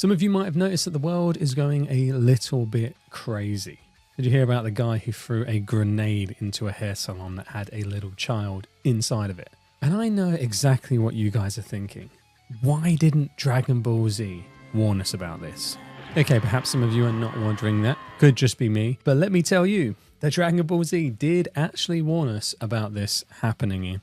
Some of you might have noticed that the world is going a little bit crazy. Did you hear about the guy who threw a grenade into a hair salon that had a little child inside of it? And I know exactly what you guys are thinking. Why didn't Dragon Ball Z warn us about this? Okay, perhaps some of you are not wondering that. Could just be me. But let me tell you, that Dragon Ball Z did actually warn us about this happening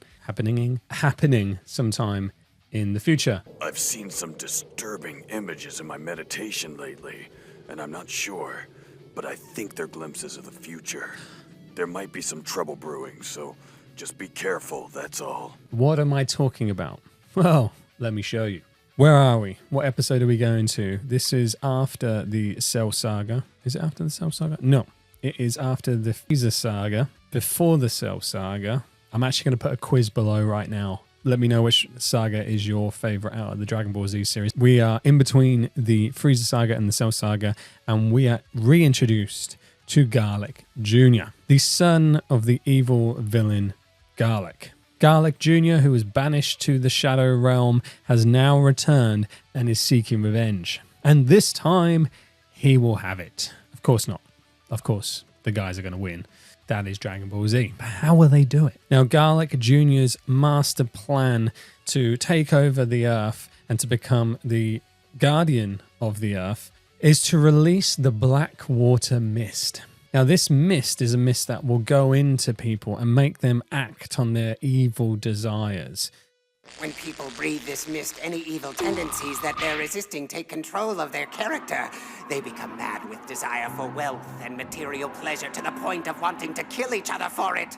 sometime in the future. I've seen some disturbing images in my meditation lately, and I'm not sure, but I think they're glimpses of the future. There might be some trouble brewing, so just be careful, that's all. What am I talking about? Well, let me show you. Where are we? What episode are we going to? This is after the Cell Saga. Is it after the Cell Saga? No, it is after the Frieza Saga, before the Cell Saga. I'm actually going to put a quiz below right now. Let me know which saga is your favorite out of the Dragon Ball Z series. We are in between the Frieza Saga and the Cell Saga, and we are reintroduced to Garlic Jr., the son of the evil villain Garlic. Garlic Jr., who was banished to the Shadow Realm, has now returned and is seeking revenge. And this time, he will have it. Of course not. Of course, the guys are going to win. That is Dragon Ball Z. But how will they do it? Now, Garlic Jr.'s master plan to take over the Earth and to become the guardian of the Earth is to release the Black Water Mist. Now, this mist is a mist that will go into people and make them act on their evil desires. When people breathe this mist, any evil tendencies that they're resisting take control of their character. They become mad with desire for wealth and material pleasure to the point of wanting to kill each other for it.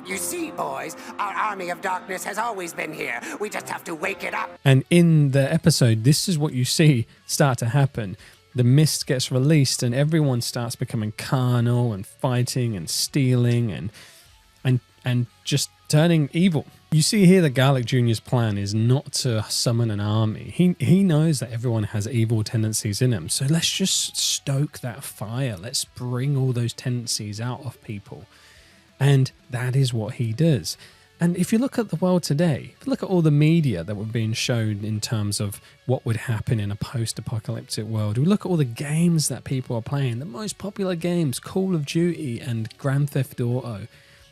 You see, boys, our army of darkness has always been here. We just have to wake it up. And in the episode, this is what you see start to happen. The mist gets released and everyone starts becoming carnal and fighting and stealing and just turning evil. You see here that Garlic Jr.'s plan is not to summon an army. He knows that everyone has evil tendencies in him. So let's just stoke that fire. Let's bring all those tendencies out of people. And that is what he does. And if you look at the world today, if you look at all the media that were being shown in terms of what would happen in a post-apocalyptic world, we look at all the games that people are playing, the most popular games, Call of Duty and Grand Theft Auto.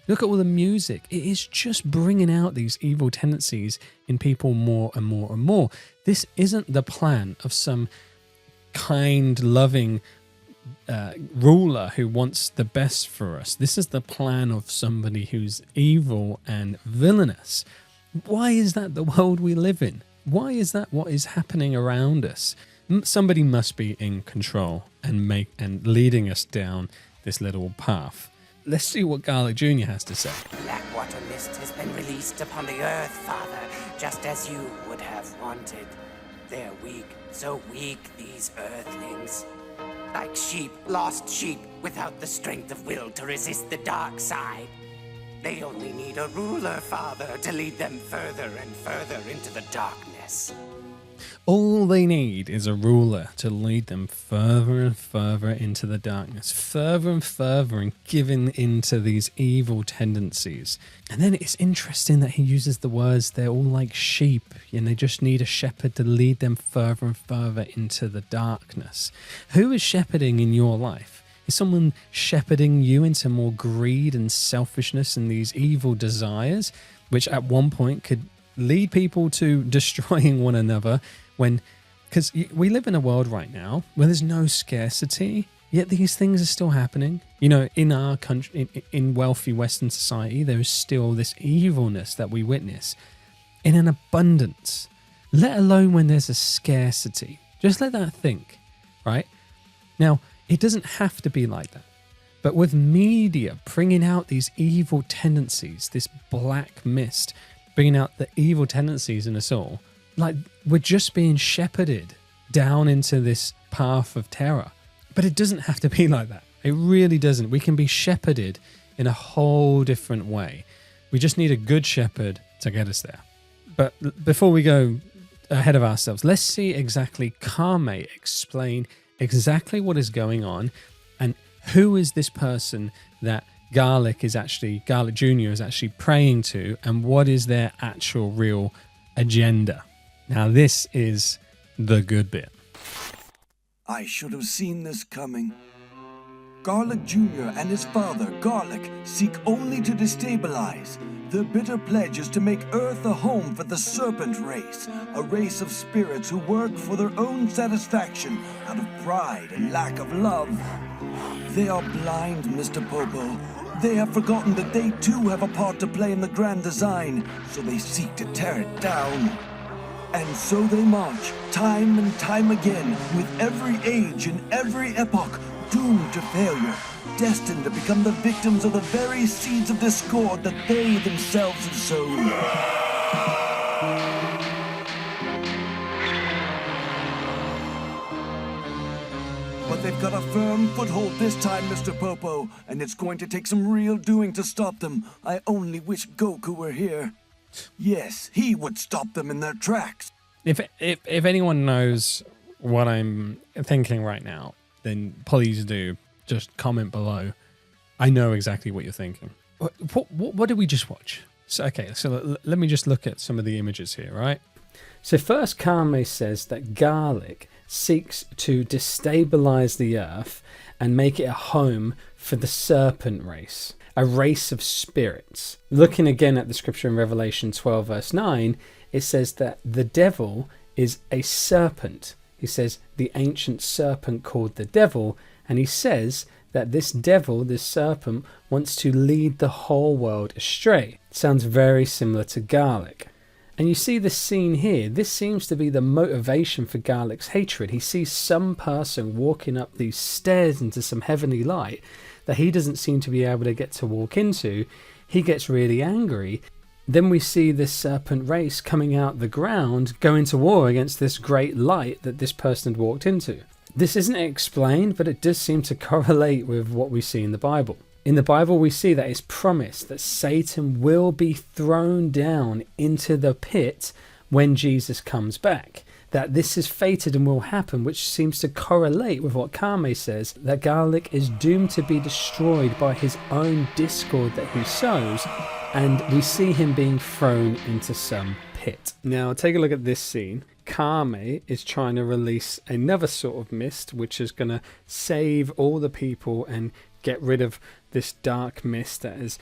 Look at all the music. It is just bringing out these evil tendencies in people more and more and more. This isn't the plan of some kind, loving ruler who wants the best for us. This is the plan of somebody who's evil and villainous. Why is that the world we live in? Why is that what is happening around us? Somebody must be in control and leading us down this little path. Let's see what Garlic Jr. has to say. Blackwater mist has been released upon the earth, Father, just as you would have wanted. They're weak, so weak, these earthlings. Like sheep, lost sheep, without the strength of will to resist the dark side. They only need a ruler, Father, to lead them further and further into the darkness. All they need is a ruler to lead them further and further into the darkness, further and further and giving into these evil tendencies. And then it's interesting that he uses the words, they're all like sheep, and they just need a shepherd to lead them further and further into the darkness. Who is shepherding in your life? Is someone shepherding you into more greed and selfishness and these evil desires, which at one point could lead people to destroying one another? Because we live in a world right now where there's no scarcity, yet these things are still happening. You know, in our country, in wealthy Western society, there is still this evilness that we witness in an abundance, let alone when there's a scarcity. Just let that think, right? Now, it doesn't have to be like that. But with media bringing out these evil tendencies, this black mist, bringing out the evil tendencies in us all, like we're just being shepherded down into this path of terror. But it doesn't have to be like that. It really doesn't. We can be shepherded in a whole different way. We just need a good shepherd to get us there. But before we go ahead of ourselves, let's see exactly Kame explain exactly what is going on and who is this person that Garlic Jr. is actually praying to, and what is their actual real agenda. Now, this is the good bit. I should have seen this coming. Garlic Jr. and his father, Garlic, seek only to destabilize. Their bitter pledge is to make Earth a home for the serpent race, a race of spirits who work for their own satisfaction out of pride and lack of love. They are blind, Mr. Popo. They have forgotten that they too have a part to play in the grand design, so they seek to tear it down. And so they march, time and time again, with every age and every epoch, doomed to failure, destined to become the victims of the very seeds of discord that they themselves have sown. But they've got a firm foothold this time, Mr. Popo, and it's going to take some real doing to stop them. I only wish Goku were here. Yes, he would stop them in their tracks. If anyone knows what I'm thinking right now, then please do just comment below. I know exactly what you're thinking. What did we just watch? So let me just look at some of the images here, right? So first, Kame says that Garlic seeks to destabilize the earth and make it a home for the serpent race, a race of spirits. Looking again at the scripture in Revelation 12 verse 9, it says that the devil is a serpent. He says the ancient serpent called the devil, and he says that this devil, this serpent, wants to lead the whole world astray. Sounds very similar to Garlic. And you see this scene here. This seems to be the motivation for Garlic's hatred. He sees some person walking up these stairs into some heavenly light that he doesn't seem to be able to get to walk into. He gets really angry. Then we see this serpent race coming out the ground, going to war against this great light that this person had walked into. This isn't explained, but it does seem to correlate with what we see in the Bible. In the Bible, we see that it's promised that Satan will be thrown down into the pit when Jesus comes back. That this is fated and will happen, which seems to correlate with what Kame says, that Garlic is doomed to be destroyed by his own discord that he sows, and we see him being thrown into some pit. Now, take a look at this scene. Kame is trying to release another sort of mist, which is going to save all the people and get rid of this dark mist that has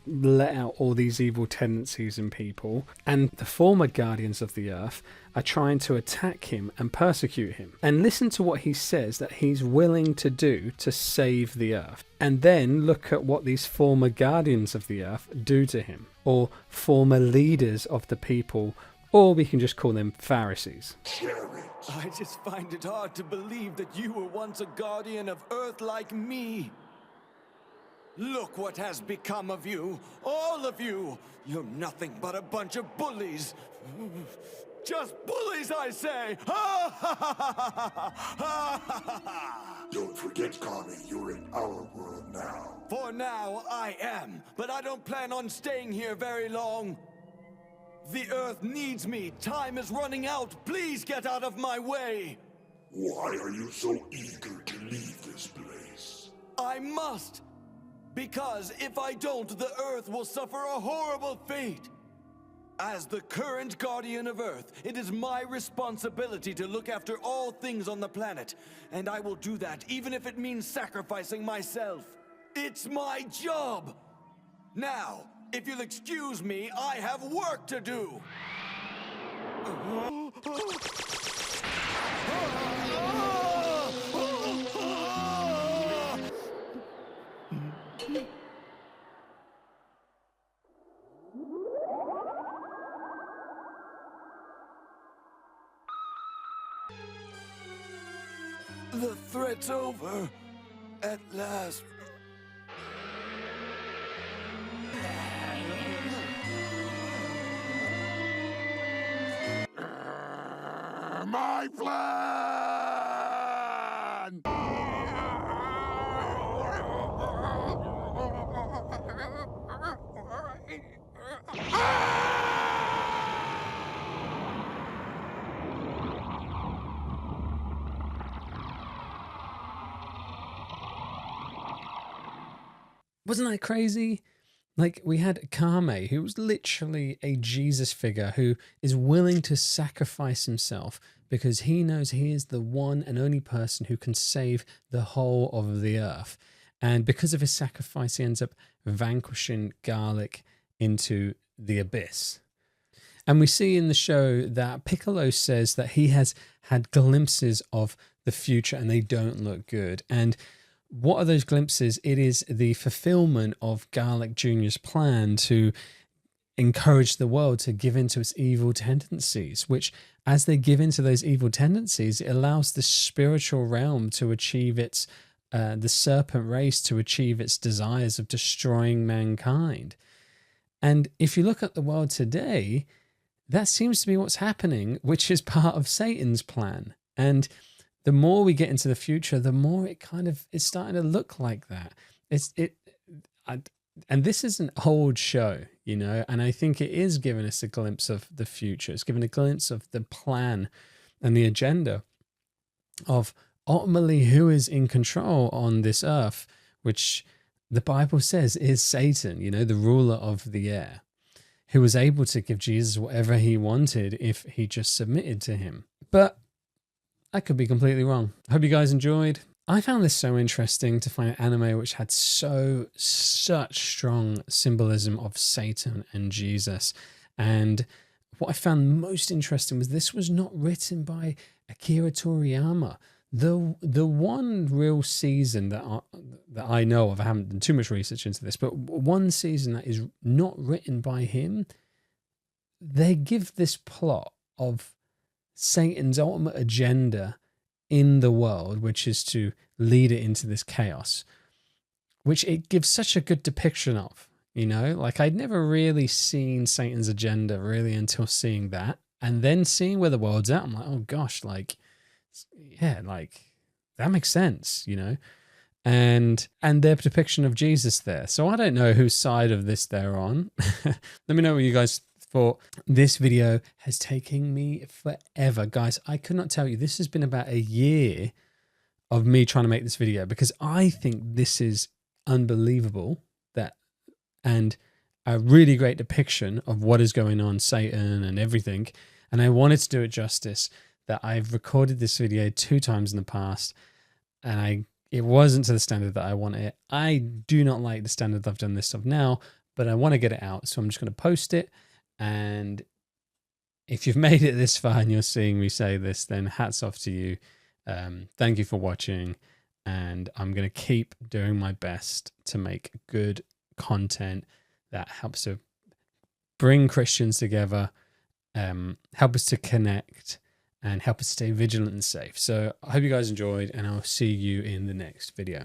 let out all these evil tendencies in people. And the former guardians of the earth are trying to attack him and persecute him. And listen to what he says that he's willing to do to save the earth. And then look at what these former guardians of the earth do to him, or former leaders of the people, or we can just call them Pharisees. I just find it hard to believe that you were once a guardian of Earth like me. Look what has become of you, all of you. You're nothing but a bunch of bullies. Just bullies, I say! Don't forget, Kami, you're in our world now. For now, I am, but I don't plan on staying here very long. The Earth needs me. Time is running out. Please get out of my way. Why are you so eager to leave this place? I must. Because if I don't, the Earth will suffer a horrible fate. As the current guardian of Earth, it is my responsibility to look after all things on the planet. And I will do that even if it means sacrificing myself. It's my job. Now, if you'll excuse me, I have work to do. The threat's over. At last. My plan! Wasn't that crazy? Like we had Kame, who was literally a Jesus figure who is willing to sacrifice himself because he knows he is the one and only person who can save the whole of the earth. And because of his sacrifice, he ends up vanquishing Garlic into the abyss. And we see in the show that Piccolo says that he has had glimpses of the future and they don't look good. And what are those glimpses? It is the fulfillment of Garlic Jr.'s plan to encourage the world to give into its evil tendencies, which as they give into those evil tendencies, it allows the spiritual realm to achieve its, the serpent race to achieve its desires of destroying mankind. And if you look at the world today, that seems to be what's happening, which is part of Satan's plan. And the more we get into the future, the more it kind of is starting to look like that. And this is an old show, you know, and I think it is giving us a glimpse of the future. It's giving a glimpse of the plan and the agenda of ultimately who is in control on this earth, which the Bible says is Satan, you know, the ruler of the air, who was able to give Jesus whatever he wanted if he just submitted to him. But I could be completely wrong. I hope you guys enjoyed. I found this so interesting to find an anime which had such strong symbolism of Satan and Jesus. And what I found most interesting was this was not written by Akira Toriyama. The one real season that I know of, I haven't done too much research into this, but one season that is not written by him, they give this plot of Satan's ultimate agenda in the world, which is to lead it into this chaos, which it gives such a good depiction of, you know, like I'd never really seen Satan's agenda really until seeing that, and then seeing where the world's at. I'm like, oh gosh, like, yeah, like that makes sense, you know, and their depiction of Jesus there. So I don't know whose side of this they're on. Let me know what you guys thought. This video has taken me forever, guys. I could not tell you. This has been about a year of me trying to make this video because I think this is unbelievable, that and a really great depiction of what is going on, Satan and everything. And I wanted to do it justice, that I've recorded this video 2 times in the past and it wasn't to the standard that I want it. I do not like the standard that I've done this stuff now, but I want to get it out. So I'm just going to post it. And if you've made it this far and you're seeing me say this, then hats off to you. Thank you for watching. And I'm going to keep doing my best to make good content that helps to bring Christians together, help us to connect, and help us stay vigilant and safe. So I hope you guys enjoyed, and I'll see you in the next video.